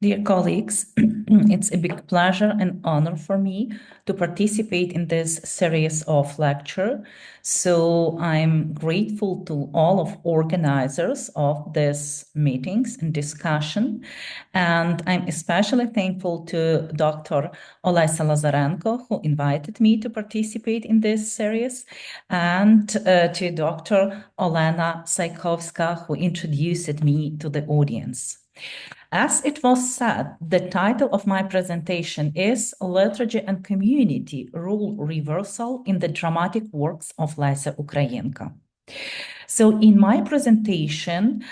Dear colleagues, it's a big pleasure and honor for me to participate in this series of lecture. So I'm grateful to all of organizers of these meetings and discussion. And I'm especially thankful to Dr. Olesa Lazarenko, who invited me to participate in this series, and to Dr. Olena Sajkowska, who introduced me to the audience. As it was said, the title of my presentation is Liturgy and Community, Role Reversal in the Dramatic Works of Lesia Ukrainka. So in my presentation,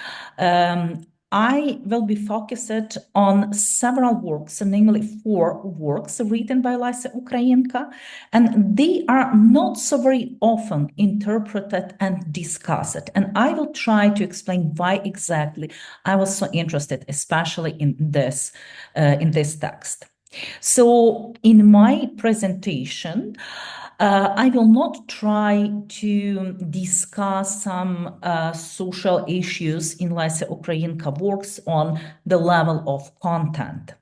I will be focused on several works, namely 4 works written by Lesia Ukrainka, and they are not so very often interpreted and discussed. And I will try to explain why exactly I was so interested, especially in this text. So in my presentation, I will not try to discuss some social issues in Lesia Ukrainka works on the level of content.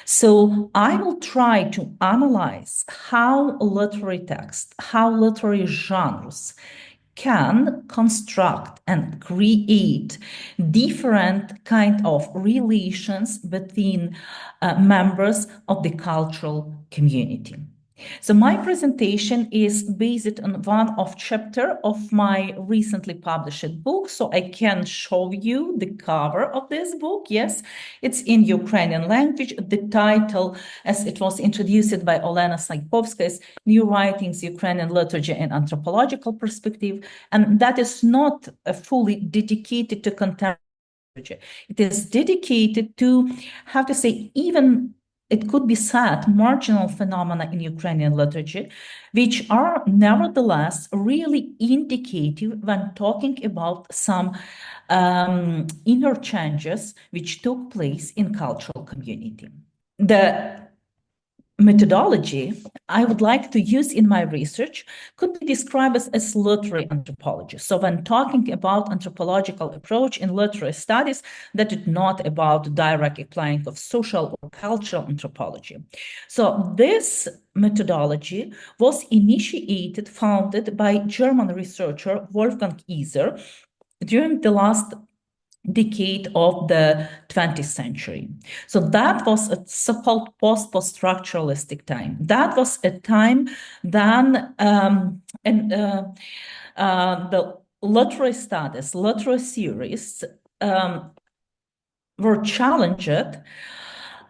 So I will try to analyze how literary text, how literary genres can construct and create different kind of relations between members of the cultural community. So my presentation is based on one of chapter of my recently published book. So I can show you the cover of this book. Yes, it's in Ukrainian language. The title, as it was introduced by Olena Sajkowska, is New Writings, Ukrainian Liturgy and Anthropological Perspective. And that is not fully dedicated to contemporary literature. It is dedicated to, how to say, even it could be said, marginal phenomena in Ukrainian literature, which are nevertheless really indicative when talking about some inner changes which took place in cultural community. The methodology I would like to use in my research could be described as literary anthropology. So when talking about anthropological approach in literary studies, that is not about direct applying of social or cultural anthropology. So this methodology was founded by German researcher Wolfgang Iser during the last decade of the 20th century. So that was a so-called post-structuralistic time. That was a time then the literary studies, literary theories were challenged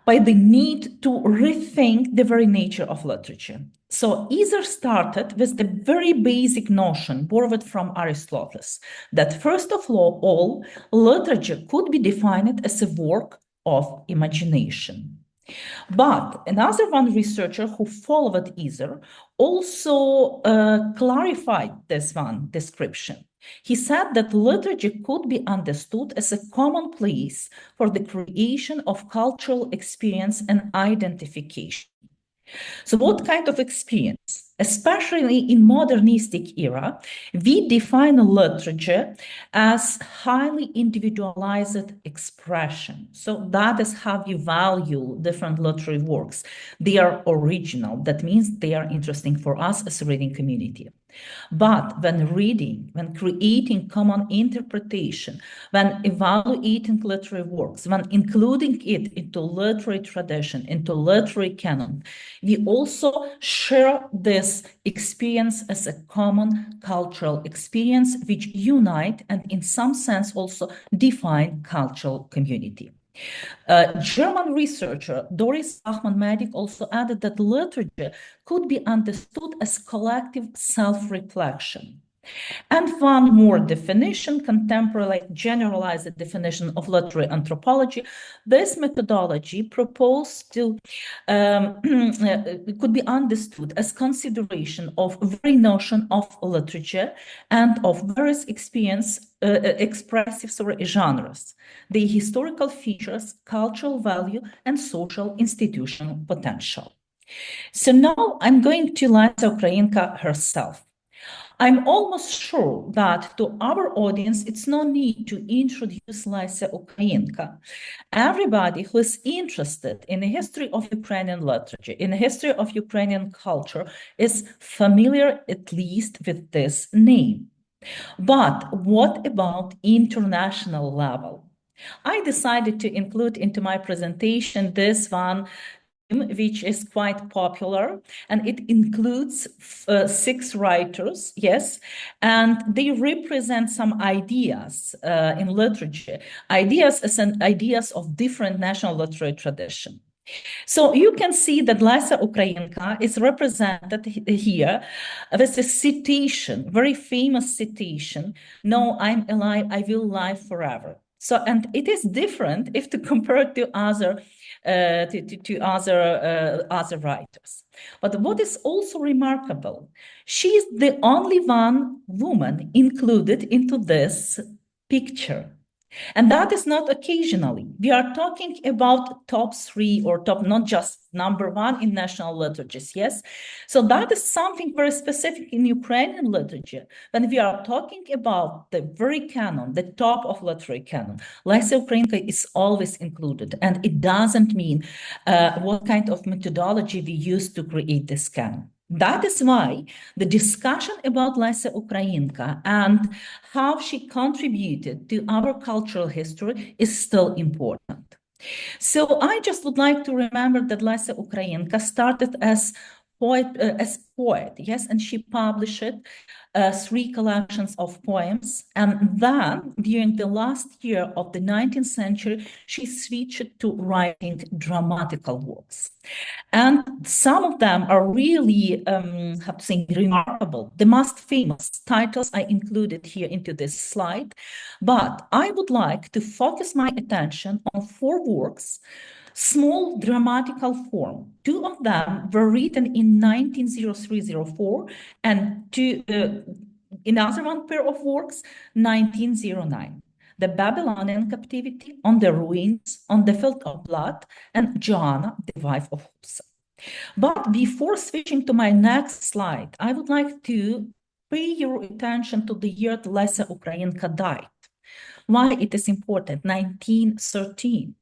by the need to rethink the very nature of literature. So Iser started with the very basic notion borrowed from Aristotle, that first of all, literature could be defined as a work of imagination. But another one researcher who followed Iser also clarified this one description. He said that literature could be understood as a common place for the creation of cultural experience and identification. So what kind of experience? Especially in modernistic era, we define literature as highly individualized expression. So that is how we value different literary works. They are original. That means they are interesting for us as a reading community. But when reading, when creating common interpretation, when evaluating literary works, when including it into literary tradition, into literary canon, we also share this experience as a common cultural experience which unite and in some sense also define cultural community. German researcher Doris Bachmann-Medik also added that literature could be understood as collective self-reflection. And one more definition, contemporary, like generalized definition of literary anthropology. This methodology proposed to could be understood as consideration of very notion of literature and of various expressive genres, the historical features, cultural value, and social institutional potential. So now I'm going to Lesia Ukrainka herself. I'm almost sure that to our audience, it's no need to introduce Lesia Ukrainka. Everybody who is interested in the history of Ukrainian literature, in the history of Ukrainian culture, is familiar at least with this name. But what about international level? I decided to include into my presentation this one, which is quite popular, and it includes 6 writers, yes, and they represent some ideas in literature, ideas of different national literary tradition. So you can see that Lesia Ukrainka is represented here with a citation, very famous citation, "No, I'm alive, I will live forever." So, and it is different if to compare it to other other writers. But what is also remarkable, she is the only one woman included into this picture. And that is not occasionally. We are talking about top 3 or top, not just number 1 in national literatures, yes? So that is something very specific in Ukrainian literature. When we are talking about the very canon, the top of literary canon, Lesia Ukrainka is always included. And it doesn't mean what kind of methodology we use to create this canon. That is why the discussion about Lesia Ukrainka and how she contributed to our cultural history is still important. So I just would like to remember that Lesia Ukrainka started as poet, yes, and she published 3 collections of poems. And then during the last year of the 19th century, she switched to writing dramatical works. And some of them are really, have to say, remarkable. The most famous titles I included here into this slide, but I would like to focus my attention on 4 works, small dramatical form. 2 of them were written in 1903-04, and another one pair of works, 1909. The Babylonian Captivity, On the Ruins, On the Field of Blood, and Joanna, the Wife of Husa. But before switching to my next slide, I would like to pay your attention to the year Lesia Ukrainka died. Why it is important, 1913.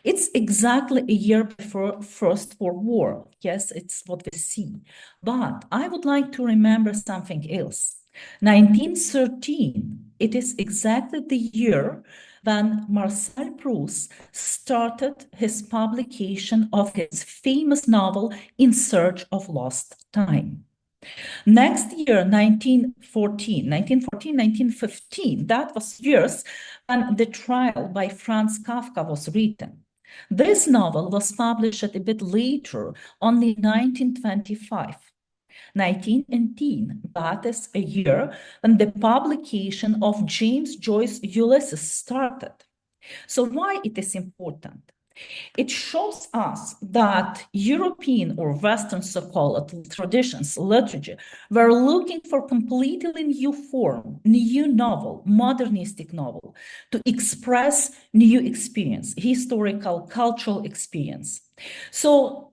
It's exactly a year before First World War. Yes, it's what we see. But I would like to remember something else. 1913, it is exactly the year when Marcel Proust started his publication of his famous novel, In Search of Lost Time. Next year, 1915, that was years when The Trial by Franz Kafka was written. This novel was published a bit later, only 1925. 1918, that is a year when the publication of James Joyce's Ulysses started. So why it is important? It shows us that European or Western so-called traditions, literature, were looking for completely new form, new novel, modernistic novel, to express new experience, historical, cultural experience. So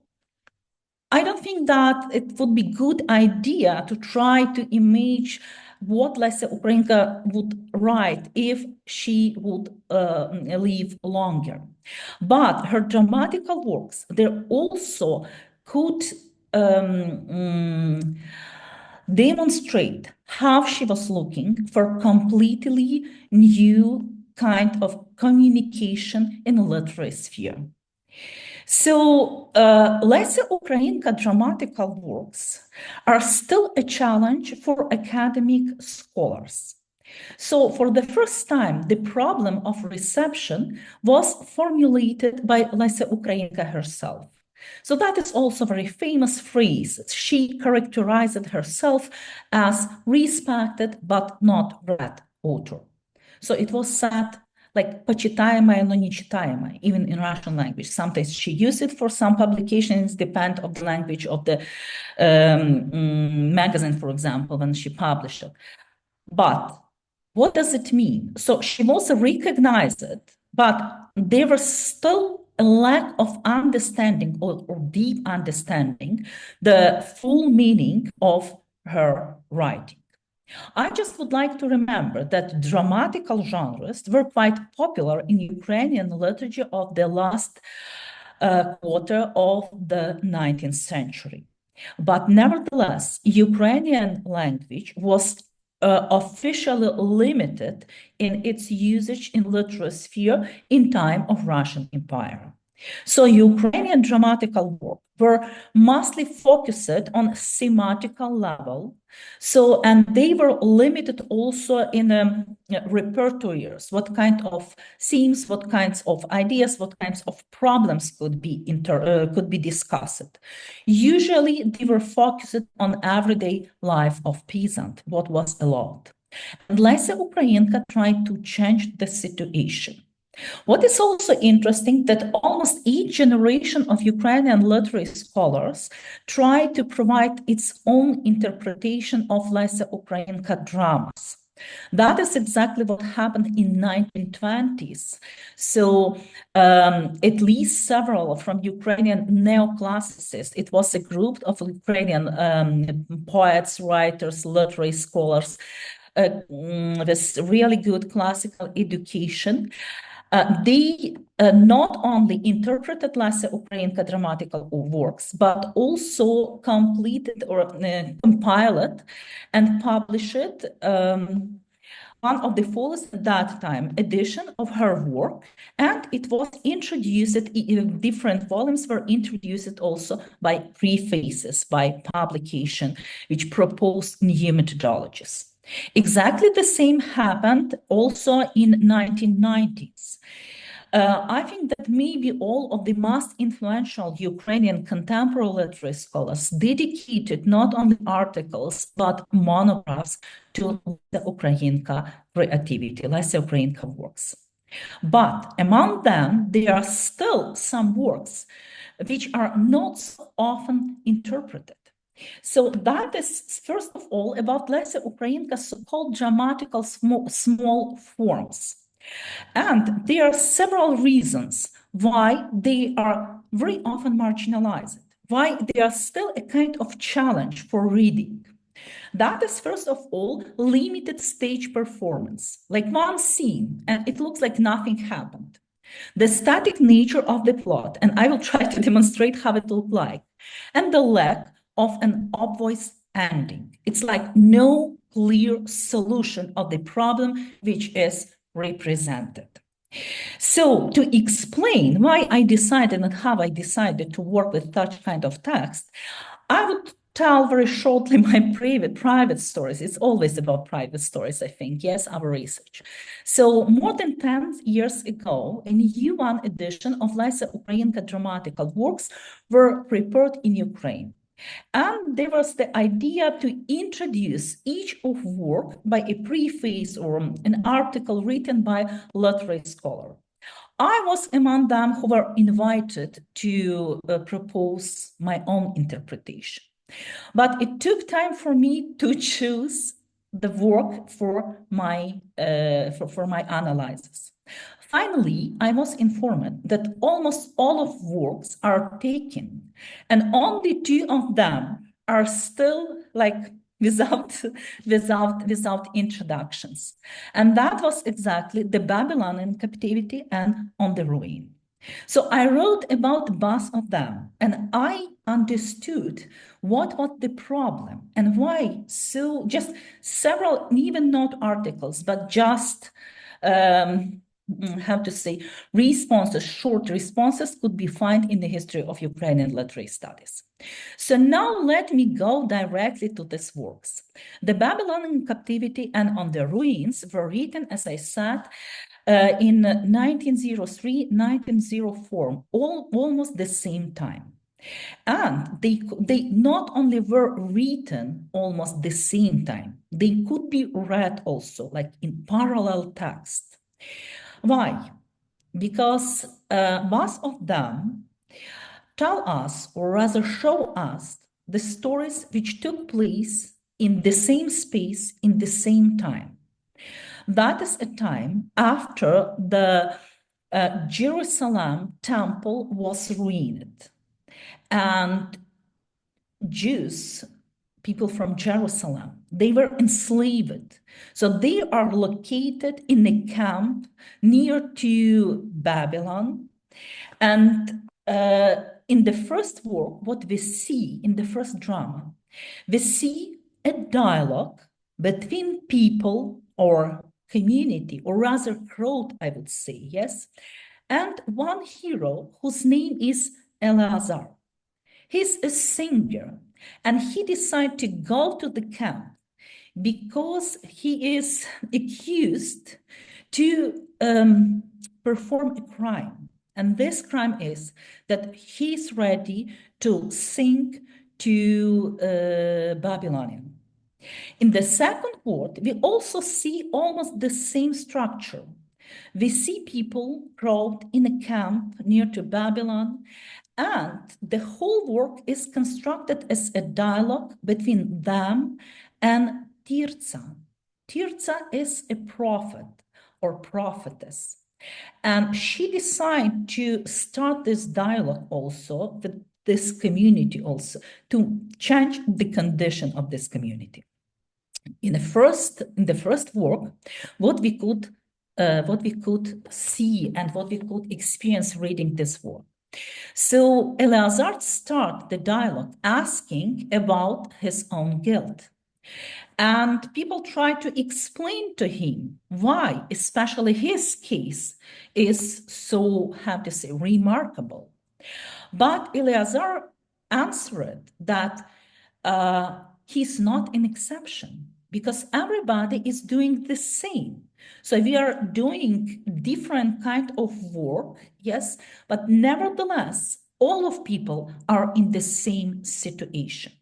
I don't think that it would be good idea to try to imagine what Lesia Ukrainka would write if she would live longer. But her dramatical works, they also could demonstrate how she was looking for completely new kind of communication in the literary sphere. So Lesia Ukrainka dramatical works are still a challenge for academic scholars. So for the first time, the problem of reception was formulated by Lesia Ukrainka herself. So that is also a very famous phrase. She characterized herself as respected but not read author. So it was said like почитаемая, но не читаемая, even in Russian language. Sometimes she used it for some publications, depend of the language of the magazine, for example, when she published it. But what does it mean? So she was recognized, but there was still a lack of understanding or deep understanding the full meaning of her writing. I just would like to remember that dramatical genres were quite popular in Ukrainian literature of the last quarter of the 19th century. But nevertheless, Ukrainian language was officially limited in its usage in literary sphere in time of Russian Empire. So Ukrainian dramatical work were mostly focused on thematical level. So, and they were limited also in repertoires, what kind of themes, what kinds of ideas, what kinds of problems could be discussed. Usually they were focused on everyday life of peasant, what was allowed. And Lesia Ukrainka tried to change the situation. What is also interesting that almost each generation of Ukrainian literary scholars tried to provide its own interpretation of Lesia Ukrainka dramas. That is exactly what happened in 1920s. So at least several from Ukrainian neoclassicists, it was a group of Ukrainian poets, writers, literary scholars with really good classical education. They not only interpreted Lesia Ukrainka dramatical works, but also completed or compiled and published one of the fullest at that time edition of her work, and it was introduced, different volumes were introduced also by prefaces, by publication, which proposed new methodologies. Exactly the same happened also in 1990s. I think that maybe all of the most influential Ukrainian contemporary literary scholars dedicated not only articles, but monographs to the Ukrainka creativity, Lesia Ukrainka works. But among them, there are still some works which are not so often interpreted. So that is, first of all, about Lesia Ukrainka's so-called dramatical small forms. And there are several reasons why they are very often marginalized, why they are still a kind of challenge for reading. That is, first of all, limited stage performance, like one scene, and it looks like nothing happened. The static nature of the plot, and I will try to demonstrate how it looked like, and the lack of an obvious ending. It's like no clear solution of the problem which is represented. So to explain why I decided and how I decided to work with such kind of text, I would tell very shortly my private stories. It's always about private stories, I think. Yes, our research. So more than 10 years ago, a new one edition of Lesia Ukrainka dramatical works were prepared in Ukraine. And there was the idea to introduce each of work by a preface or an article written by literary scholar. I was among them who were invited to propose my own interpretation. But it took time for me to choose the work for my analysis. Finally, I was informed that almost all of works are taken, and only two of them are still like without introductions. And that was exactly the Babylonian captivity and On the Ruin. So I wrote about both of them, and I understood what was the problem and why. So just several, even not articles, but just how to say, responses, short responses could be found in the history of Ukrainian literary studies. So now let me go directly to these works. The Babylonian Captivity and On the Ruins were written, as I said, in 1903, 1904, almost the same time. And they not only were written almost the same time, they could be read also, like in parallel text. Why? Because both of them tell us, or rather show us, the stories which took place in the same space, in the same time. That is a time after the Jerusalem temple was ruined, and Jews people from Jerusalem. They were enslaved. So they are located in a camp near to Babylon. And in the first work, what we see in the first drama, we see a dialogue between people or community, or rather crowd, I would say, yes, and one hero whose name is Eleazar. He's a singer, and he decided to go to the camp because he is accused to perform a crime. And this crime is that he's ready to sing to Babylonian. In the second word, we also see almost the same structure. We see people crowded in a camp near to Babylon, and the whole work is constructed as a dialogue between them and Tirza. Tirza is a prophet or prophetess, and she decided to start this dialogue also with this community also to change the condition of this community. In the first work, what we could see and what we could experience reading this work. So Eleazar starts the dialogue asking about his own guilt. And people try to explain to him why, especially his case, is so, how to say, remarkable. But Eleazar answered that he's not an exception because everybody is doing the same. So we are doing different kind of work, yes, but nevertheless, all of people are in the same situation.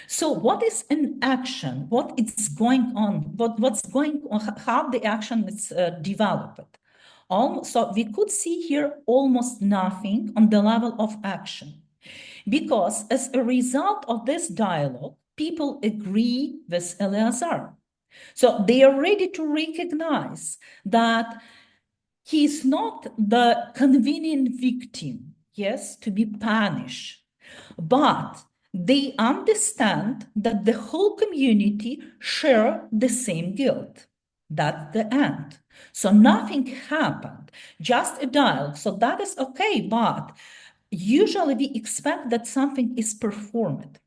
So what is an action? What is going on? What's going on? How the action is developed? So we could see here almost nothing on the level of action, because as a result of this dialogue, people agree with Eleazar. So they are ready to recognize that he is not the convenient victim, yes, to be punished, but they understand that the whole community share the same guilt. That's the end. So nothing happened, just a dialogue. So that is okay, but usually we expect that something is performed.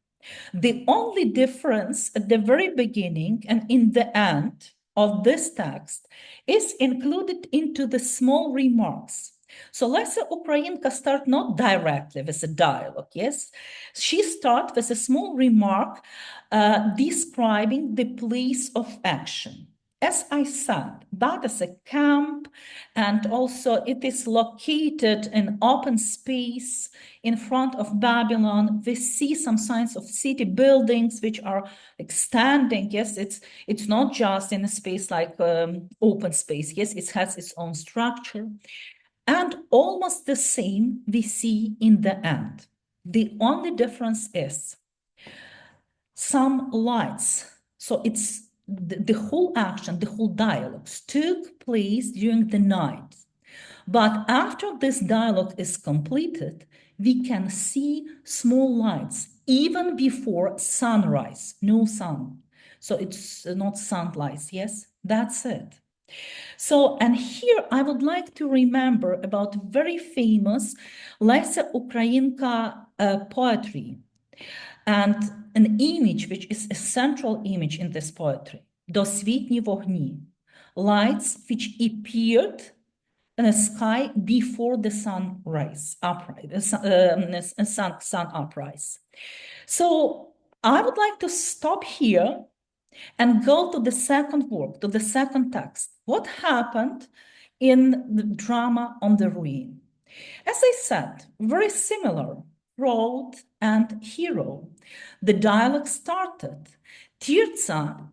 The only difference at the very beginning and in the end of this text is included into the small remarks. So Lesia Ukrainka starts not directly with a dialogue, yes? She starts with a small remark describing the place of action. As I said, that is a camp, and also it is located in open space in front of Babylon. We see some signs of city buildings which are standing. Yes, it's not just in a space like open space. Yes, it has its own structure. And almost the same we see in the end. The only difference is some lights. So it's the whole action, the whole dialogues took place during the night. But after this dialogue is completed, we can see small lights even before sunrise, no sun. So it's not sunlight, yes, that's it. So, and here I would like to remember about very famous Lesia Ukrainka poetry, and an image which is a central image in this poetry, досвітні вогні, lights which appeared in the sky before the sunrise, sun uprise. So I would like to stop here and go to the second work, to the second text. What happened in the drama on the ruin? As I said, very similar, road and hero. The dialogue started. Tirza,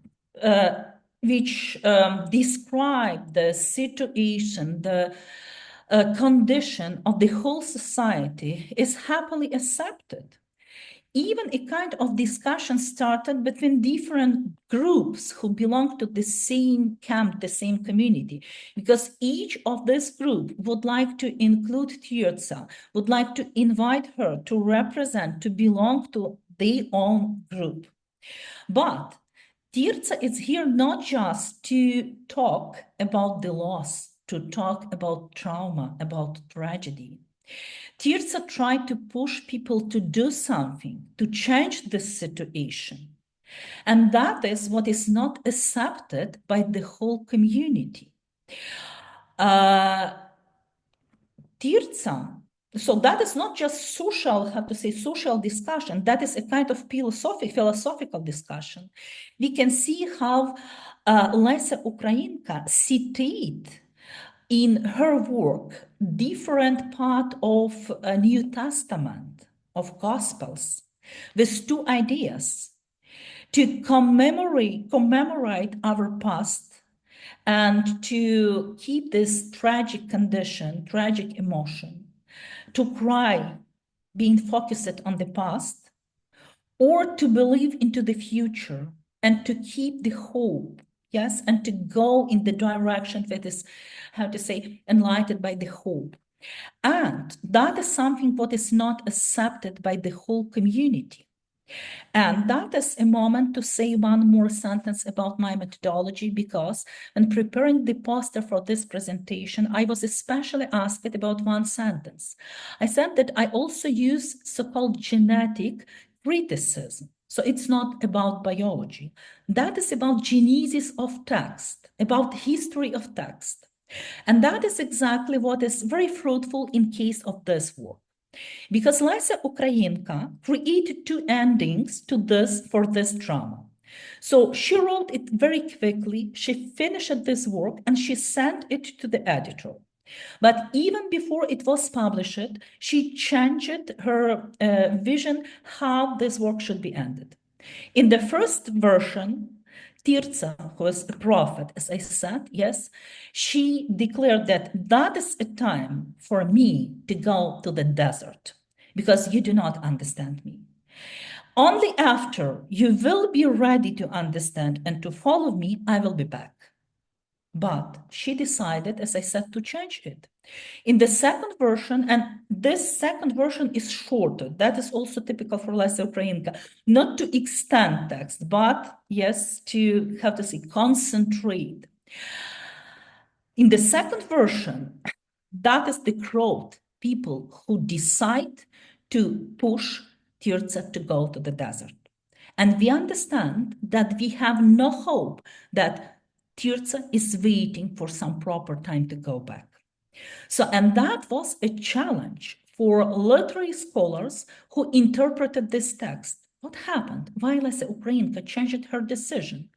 which described the situation, the condition of the whole society, is happily accepted. Even a kind of discussion started between different groups who belong to the same camp, the same community, because each of this group would like to include Tirza, would like to invite her to represent, to belong to their own group. But Tirza is here not just to talk about the loss, to talk about trauma, about tragedy. Tirza tried to push people to do something, to change the situation. And that is what is not accepted by the whole community. Tirza, so that is not just social, how to say, social discussion. That is a kind of philosophical discussion. We can see how Lesia Ukrainka cited in her work different part of a New Testament, of Gospels, with two ideas: to commemorate our past and to keep this tragic condition, tragic emotion, to cry, being focused on the past, or to believe into the future and to keep the hope, yes, and to go in the direction that is, how to say, enlightened by the hope. And that is something what is not accepted by the whole community. And that is a moment to say one more sentence about my methodology, because when preparing the poster for this presentation, I was especially asked about one sentence. I said that I also use so-called genetic criticism. So it's not about biology. That is about genesis of text, about history of text. And that is exactly what is very fruitful in case of this work. Because Lesia Ukrainka created two endings for this drama. So she wrote it very quickly, she finished this work, and she sent it to the editor. But even before it was published, she changed her vision how this work should be ended. In the first version, Tirza, who was a prophet, as I said, yes, she declared that that is a time for me to go to the desert because you do not understand me. Only after you will be ready to understand and to follow me, I will be back. But she decided, as I said, to change it. In the second version, and this second version is shorter, that is also typical for Lesia Ukrainka, not to extend text, but yes, to, how to say, concentrate. In the second version, that is the crowd, people who decide to push Tirza to go to the desert. And we understand that we have no hope that Tirza is waiting for some proper time to go back. So, and that was a challenge for literary scholars who interpreted this text. What happened? Why Lesia Ukrainka changed her decision?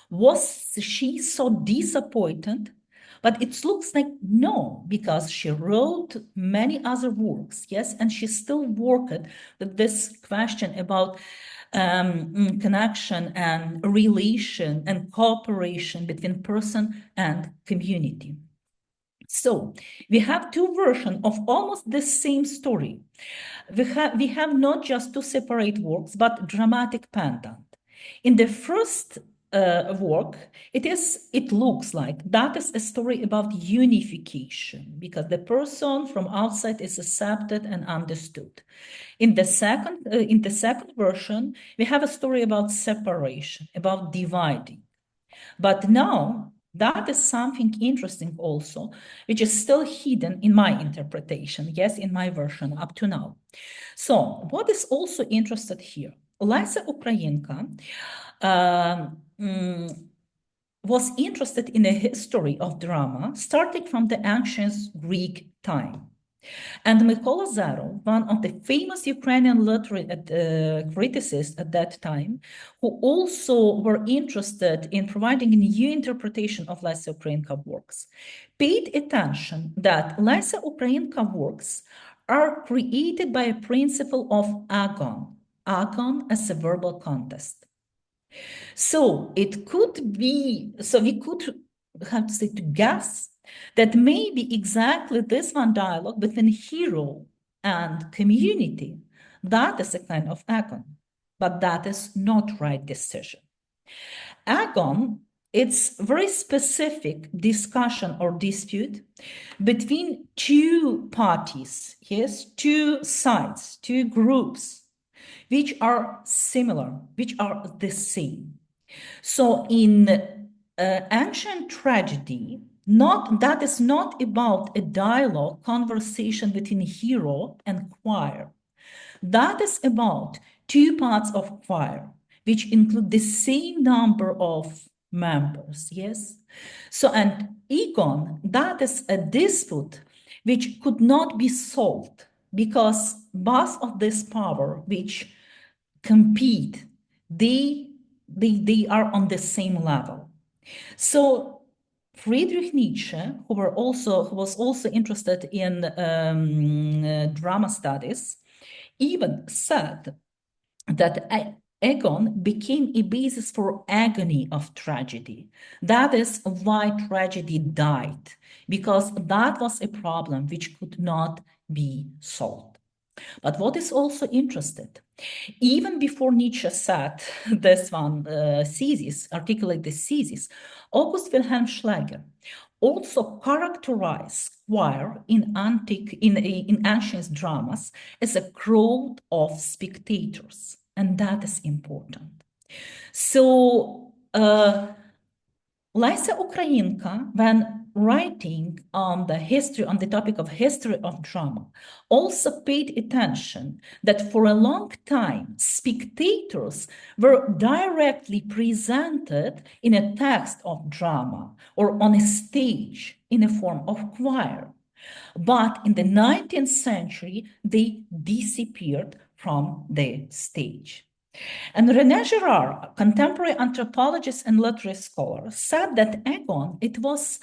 Was she so disappointed? But it looks like no, because she wrote many other works, yes, and she still worked with this question about connection and relation and cooperation between person and community. So we have two versions of almost the same story. We have not just two separate works, but dramatic pendant. In the first work, it looks like that is a story about unification, because the person from outside is accepted and understood. In the second version, we have a story about separation, about dividing. But now, that is something interesting also, which is still hidden in my interpretation, yes, in my version up to now. So what is also interesting here, Lesia Ukrainka was interested in a history of drama starting from the ancient Greek time. And Mykola Zaro, one of the famous Ukrainian literary criticists at that time, who also were interested in providing a new interpretation of Lesia Ukrainka works, paid attention that Lesia Ukrainka works are created by a principle of agon as a verbal contest. So it could be, so we could have to say to guess that maybe exactly this one dialogue between hero and community, that is a kind of agon, but that is not right decision. Agon, it's very specific discussion or dispute between two parties, yes, two sides, two groups, which are similar, which are the same. So in ancient tragedy, that is not about a dialogue, conversation between hero and choir. That is about two parts of choir, which include the same number of members, yes? So, and Egon, that is a dispute which could not be solved because both of this power which compete, they are on the same level. So Friedrich Nietzsche, who was also interested in drama studies, even said that Egon became a basis for agony of tragedy. That is why tragedy died, because that was a problem which could not be solved. But what is also interesting, even before Nietzsche said this one articulate this thesis, August Wilhelm Schlegel also characterized choir in ancient dramas as a crowd of spectators, and that is important. So Lesia Ukrainka, when writing on the topic of history of drama, also paid attention that for a long time, spectators were directly presented in a text of drama or on a stage in a form of choir. But in the 19th century, they disappeared from the stage. And René Girard, contemporary anthropologist and literary scholar, said that Egon, it was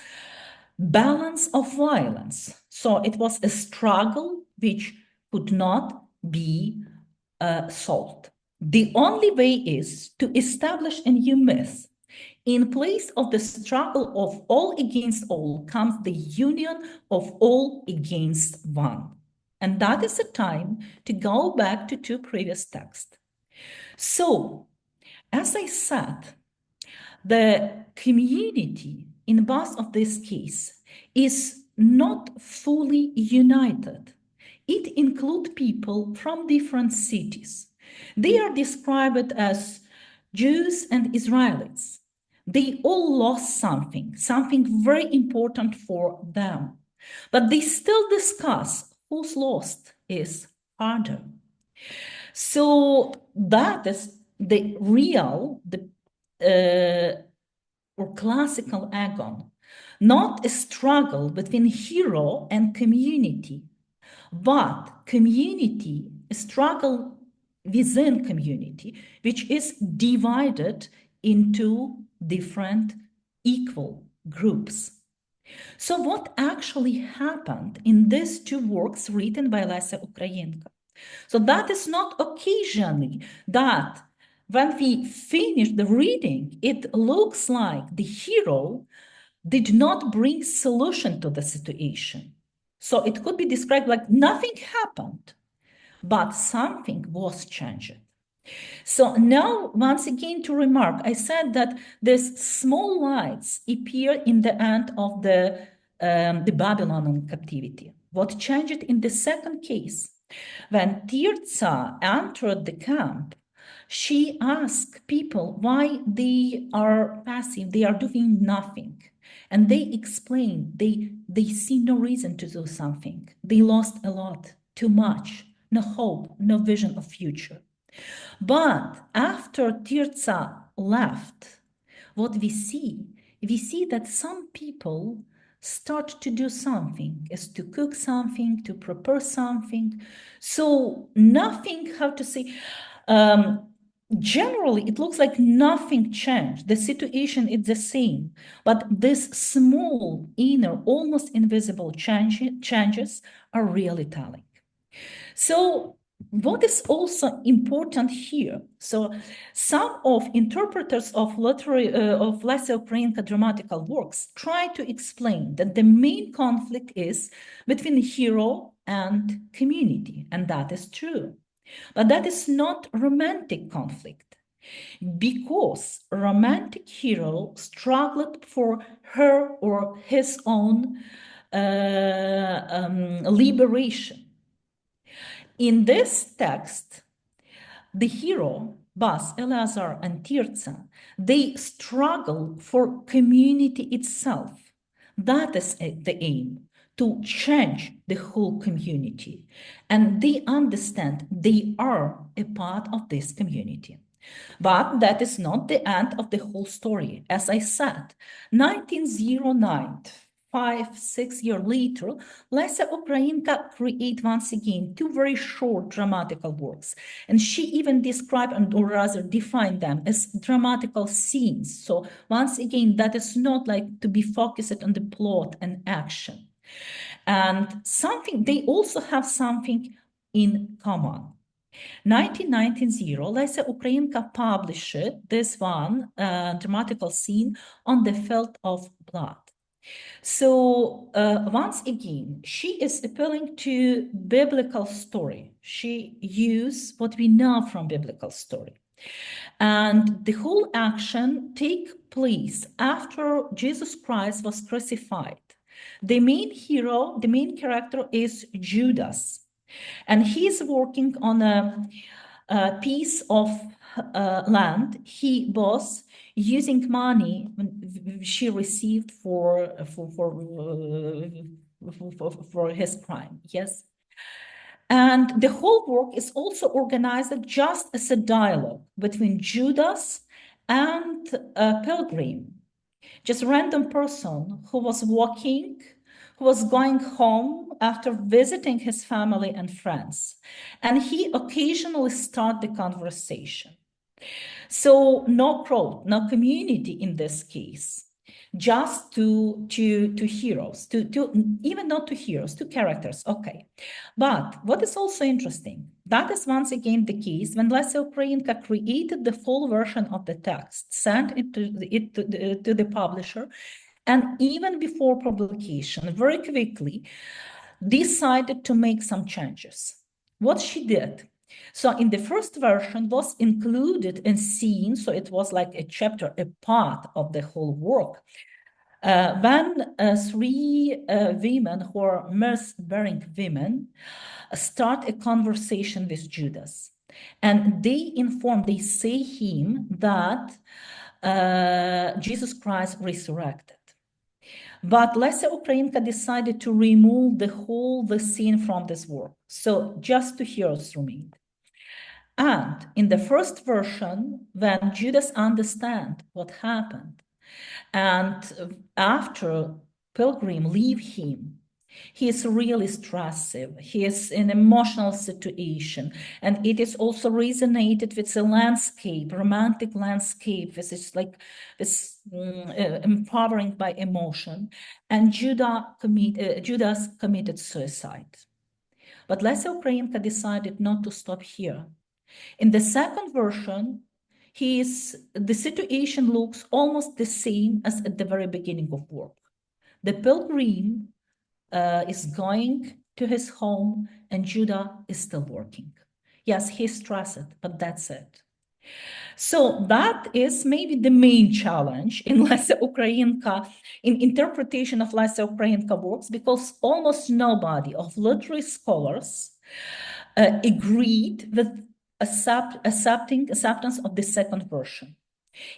balance of violence. So it was a struggle which could not be solved. The only way is to establish a new myth. In place of the struggle of all against all comes the union of all against one. And that is the time to go back to two previous texts. So, as I said, the community in both of this case is not fully united. It includes people from different cities. They are described as Jews and Israelis. They all lost something very important for them. But they still discuss whose lost is harder. So that is the real, or classical agon, not a struggle between hero and community, but community, a struggle within community, which is divided into different equal groups. So what actually happened in these two works written by Lesia Ukrainka? So that is not occasionally that when we finish the reading, it looks like the hero did not bring solution to the situation. So it could be described like nothing happened, but something was changed. So now, once again, to remark, I said that these small lights appear in the end of the Babylonian captivity. What changed in the second case? When Tirza entered the camp, she asked people why they are passive, they are doing nothing. And they explained they see no reason to do something. They lost a lot, too much, no hope, no vision of future. But after Tirza left, what we see that some people start to do something, is to cook something, to prepare something. So nothing, how to say, generally, it looks like nothing changed. The situation is the same, but this small, inner, almost invisible changes are really telling. So what is also important here? So some of interpreters of Lesia Ukrainka dramatical works try to explain that the main conflict is between hero and community, and that is true. But that is not romantic conflict, because romantic hero struggled for her or his own liberation. In this text, the hero, Bas, Eleazar, and Tirza, they struggle for community itself. That is the aim, to change the whole community. And they understand they are a part of this community. But that is not the end of the whole story. As I said, 1909, 5-6 years later, Lesia Ukrainka created once again two very short dramatical works. And she even described, or rather defined them as dramatical scenes. So once again, that is not like to be focused on the plot and action. And they also have something in common. 1990, Lesia Ukrainka published this one dramatical scene on the field of blood. So once again, she is appealing to biblical story. She used what we know from biblical story. And the whole action take place after Jesus Christ was crucified. The main hero, the main character is Judas. And he's working on a piece of land he was using money she received for his crime. Yes. And the whole work is also organized just as a dialogue between Judas and a pilgrim, just a random person who was walking, who was going home after visiting his family and friends. And he occasionally started the conversation. So no crowd, no community in this case, just to heroes, even not to heroes, to characters, okay. But what is also interesting, that is once again the case when Lesia Ukrainka created the full version of the text, sent it to the publisher, and even before publication, very quickly, decided to make some changes. What she did, so in the first version was included in scene, so it was like a chapter, a part of the whole work. When three women who are mirth-bearing women start a conversation with Judas. And they say him that Jesus Christ resurrected. But Lesia Ukrainka decided to remove the scene from this work. So just two heroes remained. And in the first version, when Judas understands what happened, and after Pilgrim leave him, he is really stressive. He is in emotional situation. And it is also resonated with the landscape, romantic landscape, which is like this empowering by emotion. And Judas committed suicide. But Lesia Ukrainka decided not to stop here. In the second version, the situation looks almost the same as at the very beginning of work. The pilgrim is going to his home and Judah is still working. Yes, he's stressed, but that's it. So that is maybe the main challenge in Lesia Ukrainka, in interpretation of Lesia Ukrainka works, because almost nobody of literary scholars agreed with acceptance of the second version.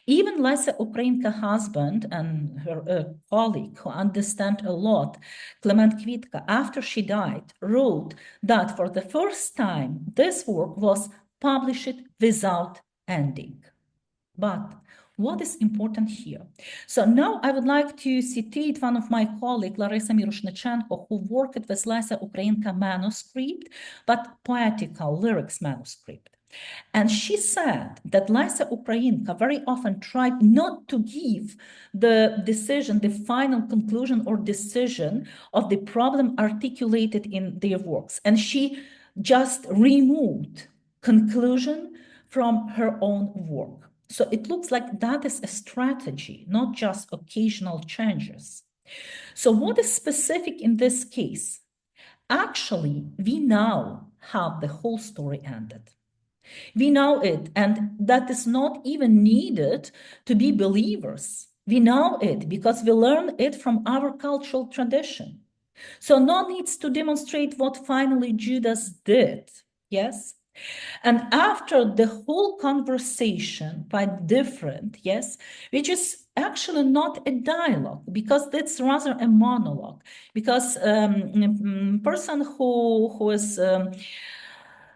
Even Lesia Ukrainka husband and her colleague who understand a lot, Clement Kvitka, after she died, wrote that for the first time, this work was published without ending. But what is important here? So now I would like to citate one of my colleagues, Larissa Miroshnichenko, who worked with Lesia Ukrainka manuscript, but poetical lyrics manuscript. And she said that Lesia Ukrainka very often tried not to give the decision, the final conclusion or decision of the problem articulated in their works. And she just removed conclusion from her own work. So it looks like that is a strategy, not just occasional changes. So what is specific in this case? Actually, we now have the whole story ended. We know it, and that is not even needed to be believers. We know it because we learn it from our cultural tradition. So no needs to demonstrate what finally Judas did, yes? And after the whole conversation, quite different, yes, which is actually not a dialogue, because that's rather a monologue, because person who is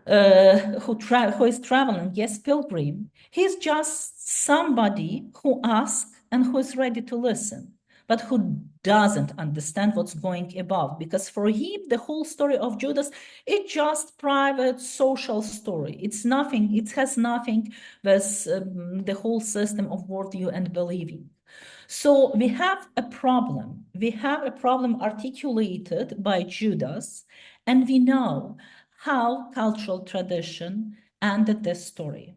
who is traveling, yes, pilgrim, he's just somebody who asks and who is ready to listen, but who doesn't understand what's going about, because for him the whole story of Judas, it's just private social story. It's nothing, it has nothing with the whole system of worldview and believing. So we have a problem. We have a problem articulated by Judas, and we know how cultural tradition ended this story.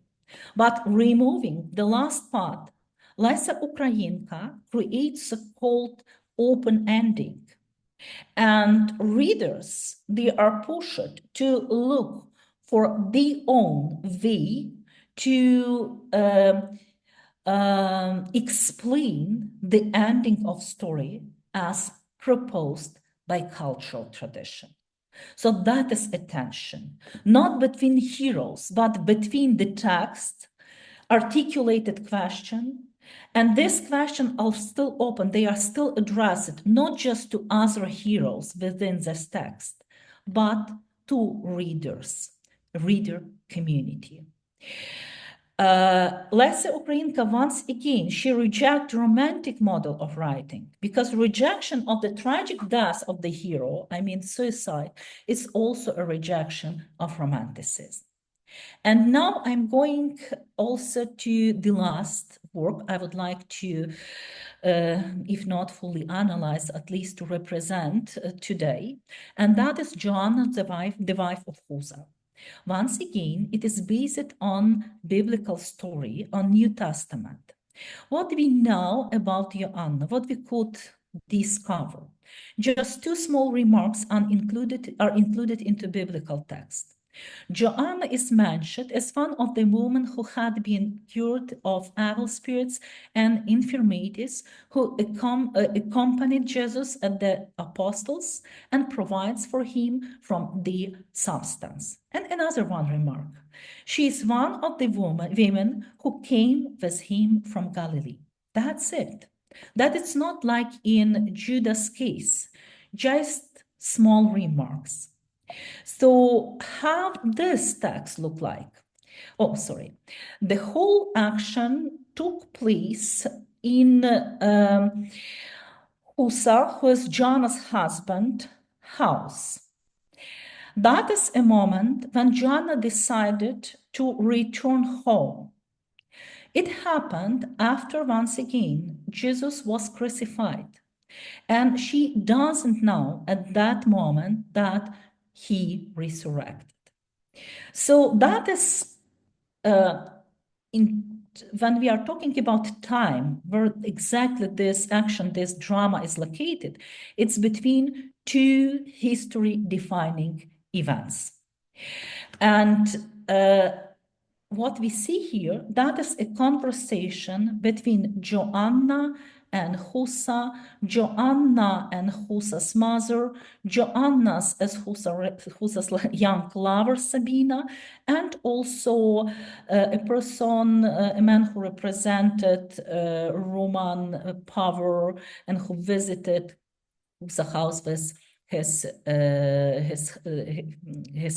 But removing the last part, Lesia Ukrainka creates a called open ending. And readers, they are pushed to look for their own way to explain the ending of story as proposed by cultural tradition. So that is a tension, not between heroes, but between the text, articulated question, and this question are still open. They are still addressed not just to other heroes within this text, but to readers, reader community. Lesia Ukrainka, once again, she rejects romantic model of writing, because rejection of the tragic death of the hero, I mean suicide, is also a rejection of romanticism. And now I'm going also to the last work I would like to, if not fully analyze, at least to represent today, and that is Joanna, the wife of Husa. Once again, it is based on biblical story, on New Testament. What we know about Joanna, what we could discover, just two small remarks are included into biblical text. Joanna is mentioned as one of the women who had been cured of evil spirits and infirmities, who accompanied Jesus and the apostles and provides for him from the substance. And another one remark. She is one of the women who came with him from Galilee. That's it. That it's not like in Judas' case, just small remarks. So how this text look like? Oh, sorry. The whole action took place in Husa, who is Joanna's husband, house. That is a moment when Joanna decided to return home. It happened after, once again, Jesus was crucified. And she doesn't know at that moment that he resurrected. So that is when we are talking about time, where exactly this action, this drama is located, it's between two history-defining events. And what we see here, that is a conversation between Joanna and Husa, Joanna and Husa's mother, Joanna's as Husa's young lover Sabina, and also a person, a man who represented Roman power and who visited Husa's house with his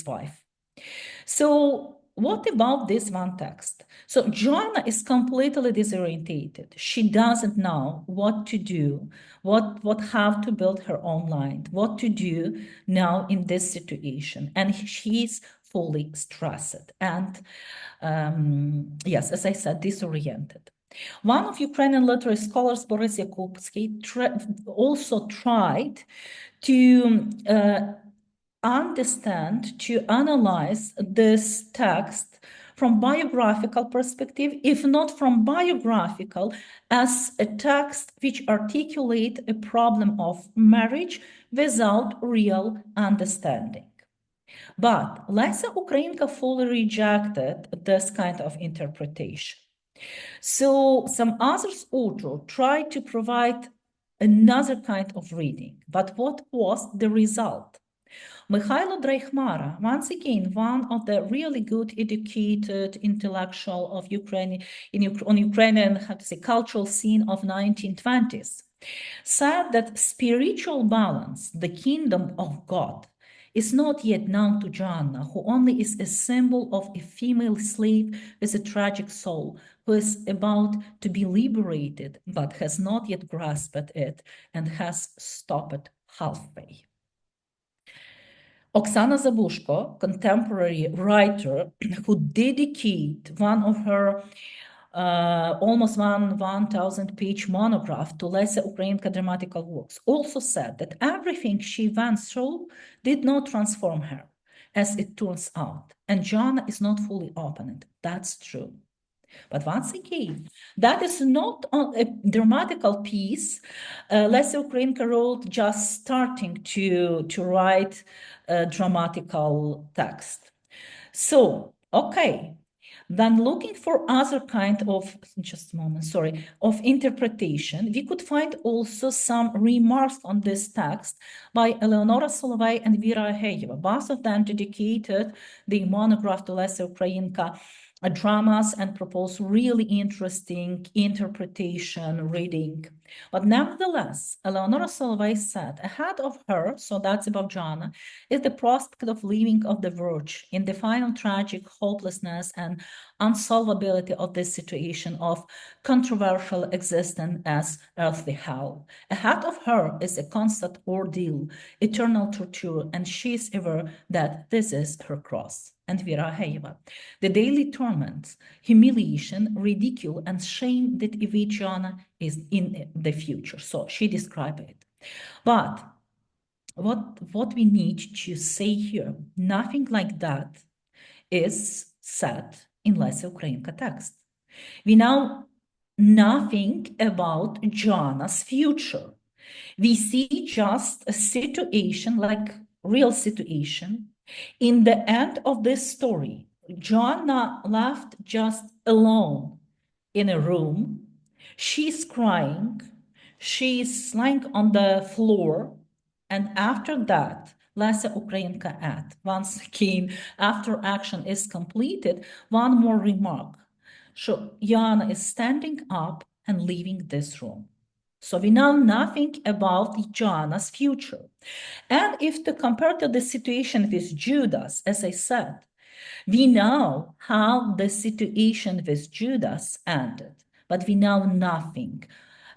wife. So what about this one text? So Joanna is completely disorientated. She doesn't know what to do, how to build her own life, what to do now in this situation. And she's fully stressed and, yes, as I said, disoriented. One of Ukrainian literary scholars, Boris Yakubsky, also tried to understand, to analyze this text from biographical perspective, if not from biographical, as a text which articulate a problem of marriage without real understanding. But Lesia Ukrainka fully rejected this kind of interpretation. So some other authors tried to provide another kind of reading, but what was the result? Mikhailo Dreyhmara, once again, one of the really good educated intellectual of Ukraine on Ukrainian, how to say, cultural scene of 1920s, said that spiritual balance, the kingdom of God, is not yet known to Joanna, who only is a symbol of a female slave with a tragic soul, who is about to be liberated, but has not yet grasped it and has stopped halfway. Oksana Zabushko, contemporary writer who dedicated one of her almost 1,000-page monograph to Lesia Ukrainka dramatical works, also said that everything she went through did not transform her, as it turns out, and Joanna is not fully opened. That's true. But once again, that is not a dramatical piece. Lesia Ukrainka wrote just starting to write a dramatical text. So, okay, then looking for other kind of, just a moment, sorry, of interpretation, we could find also some remarks on this text by Eleonora Solovey and Vera Heyeva. Both of them dedicated the monograph to Lesia Ukrainka dramas and propose really interesting interpretation reading. But nevertheless, Eleonora Solovey said, ahead of her, so that's about Joanna, is the prospect of leaving of the verge in the final tragic hopelessness and unsolvability of this situation of controversial existence as earthly hell. Ahead of her is a constant ordeal, eternal torture, and she is aware that this is her cross. And Vera Heyeva, the daily torments, humiliation, ridicule, and shame that await Joanna is in the future. So she described it. But what we need to say here, nothing like that is said in Lesia Ukrainka text. We know nothing about Joanna's future. We see just a situation, like real situation. In the end of this story, Joanna left just alone in a room. She's crying. She's lying on the floor. And after that, Lesia Ukrainka adds, once again, after action is completed, one more remark. So Joanna is standing up and leaving this room. So we know nothing about Joanna's future. And if to compare to the situation with Judas, as I said, we know how the situation with Judas ended, but we know nothing.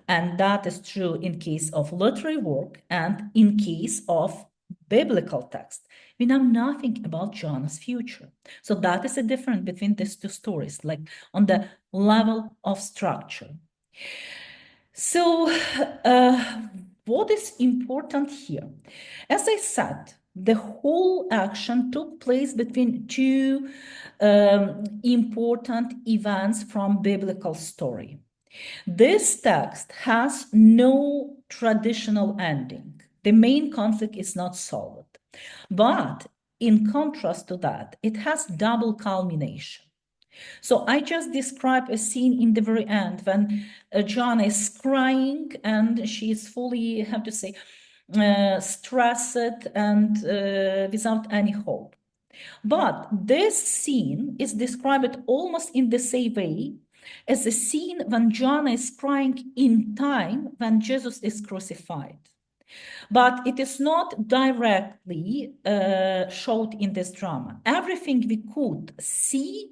And that is true in case of literary work and in case of biblical text. We know nothing about Joanna's future. So that is the difference between these two stories, like on the level of structure. So what is important here? As I said, the whole action took place between two important events from biblical story. This text has no traditional ending. The main conflict is not solved. But in contrast to that, it has double culmination. So I just described a scene in the very end when Joanna is crying and she is fully, how to say, stressed and without any hope. But this scene is described almost in the same way as a scene when Joanna is crying in time when Jesus is crucified. But it is not directly showed in this drama. Everything we could see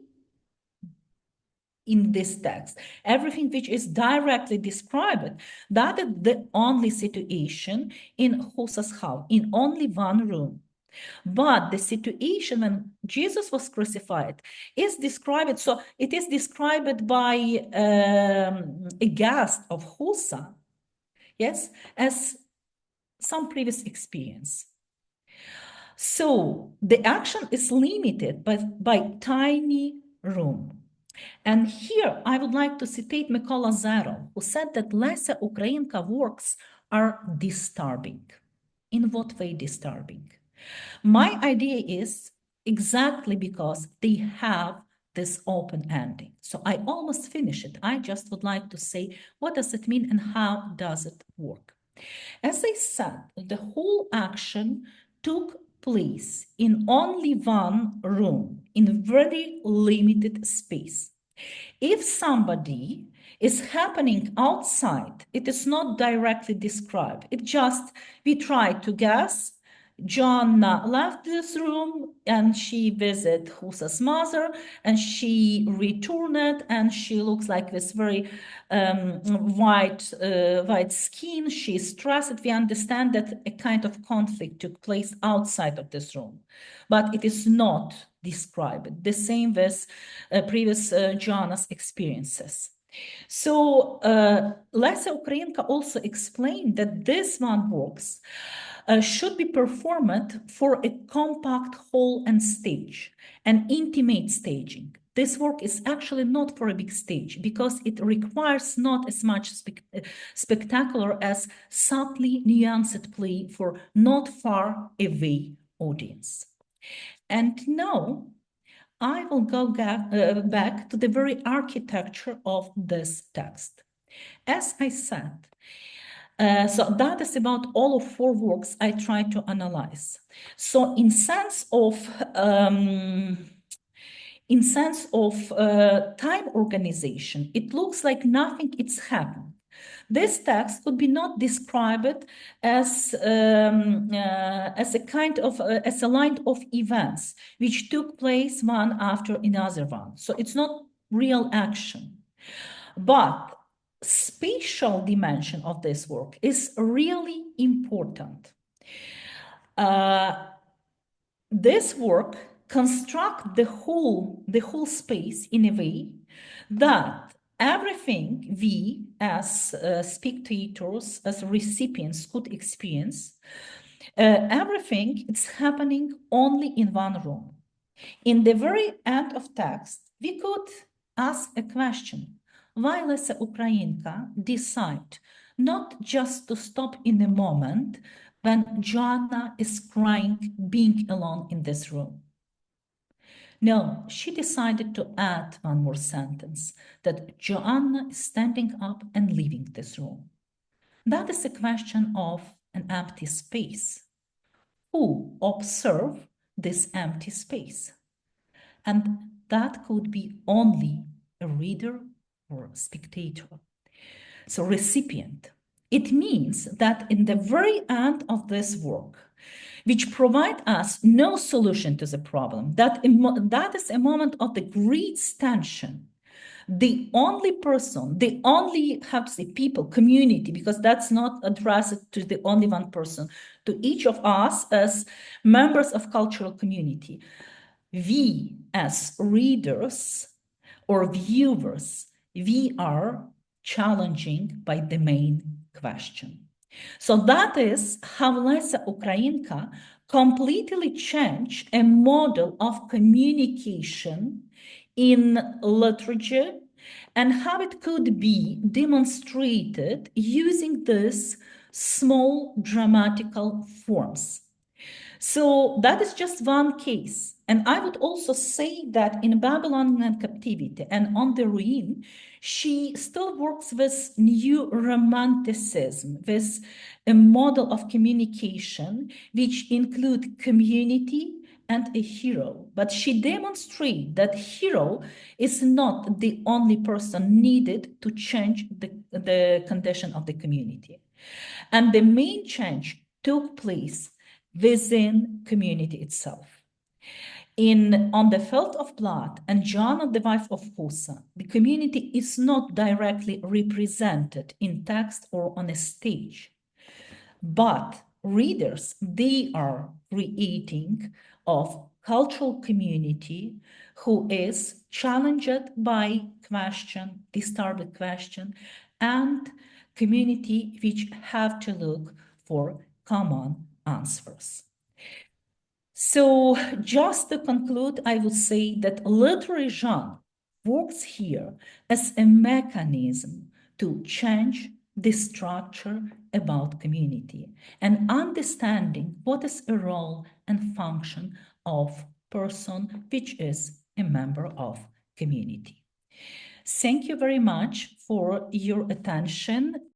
in this text, everything which is directly described, that is the only situation in Husa's house, in only one room. But the situation when Jesus was crucified is described, so it is described by a guest of Husa, yes, as some previous experience. So the action is limited by tiny room. And here I would like to citate Mykola Zero, who said that Lesia Ukrainka works are disturbing. In what way disturbing? My idea is exactly because they have this open ending. So I almost finished it. I just would like to say, what does it mean and how does it work? As I said, the whole action took place in only one room, in very limited space. If somebody is happening outside, it is not directly described. It just, we try to guess. Joanna left this room and she visited Husa's mother and she returned and she looks like this very white skin. She's stressed. We understand that a kind of conflict took place outside of this room, but it is not described. The same with previous Joanna's experiences. So Lesia Ukrainka also explained that this one works should be performed for a compact hall and stage, an intimate staging. This work is actually not for a big stage because it requires not as much spectacular as subtly nuanced play for not far away audience. And now I will go back to the very architecture of this text. As I said, so that is about all of 4 works I try to analyze. So in sense of time organization, it looks like nothing it's happened. This text could be not described as a kind of as a line of events which took place one after another one. So it's not real action, but spatial dimension of this work is really important. This work constructs the whole space in a way that everything we as spectators, as recipients could experience, everything is happening only in one room. In the very end of text, we could ask a question. Why Lesia Ukrainka decide not just to stop in a moment when Joanna is crying, being alone in this room? No, she decided to add one more sentence, that Joanna is standing up and leaving this room. That is a question of an empty space. Who observe this empty space? And that could be only a reader or a spectator. So recipient. It means that in the very end of this work, which provide us no solution to the problem, that is a moment of the greatest tension. The only person, the only, how to say, people, community, because that's not addressed to the only one person, to each of us as members of cultural community. We as readers or viewers, we are challenging by the main question. So that is how Lesia Ukrainka completely changed a model of communication in literature and how it could be demonstrated using these small dramatical forms. So that is just one case. And I would also say that in Babylonian captivity and on the ruin, she still works with new romanticism, with a model of communication, which include community and a hero. But she demonstrates that hero is not the only person needed to change the condition of the community. And the main change took place within community itself. On the field of blood and Joanna, the wife of Husa, the community is not directly represented in text or on a stage, but readers, they are creating of cultural community who is challenged by question, disturbed question, and community which have to look for common answers. So just to conclude, I would say that literary genre works here as a mechanism to change the structure about community and understanding what is a role and function of person which is a member of community. Thank you very much for your attention.